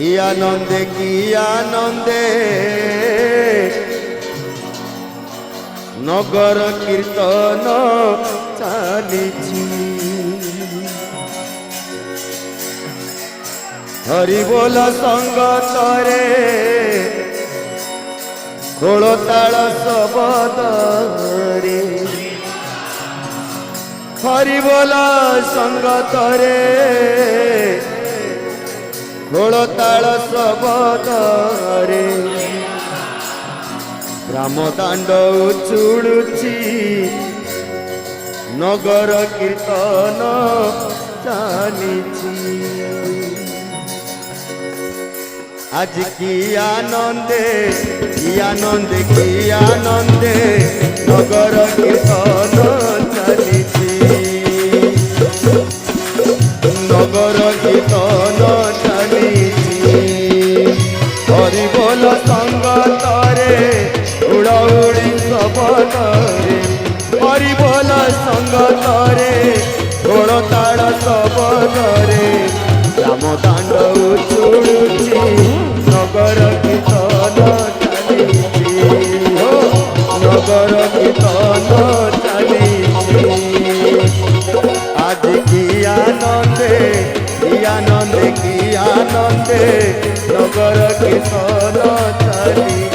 কি আনন্দে নগর কীর্তন চালিছি। হরি বল সঙ্গতরে খোলতাল শবদরে, হরি বল সঙ্গতরে খোলতাল শবদরে। গ্রাম দাণ্ড উচুড়ুছি নগর কীর্তন চালিছি। আজ কি আনন্দে কি আনন্দে কি আনন্দে নগর কীর্তন চালিছি। নগর কীর্তন চালিছি। হরি বল সঙ্গতরে উড়াউড়ি শবদরে, হরি বল সঙ্গতরে খোলতাল শবদরে। রাম দাণ্ড উচুড়ুছি নগর কীর্তন চালিছি। নগর কীর্তন চালিছি। আজ কি আনন্দে কি আনন্দে কি আনন্দে নগর কীর্তন চালিছি।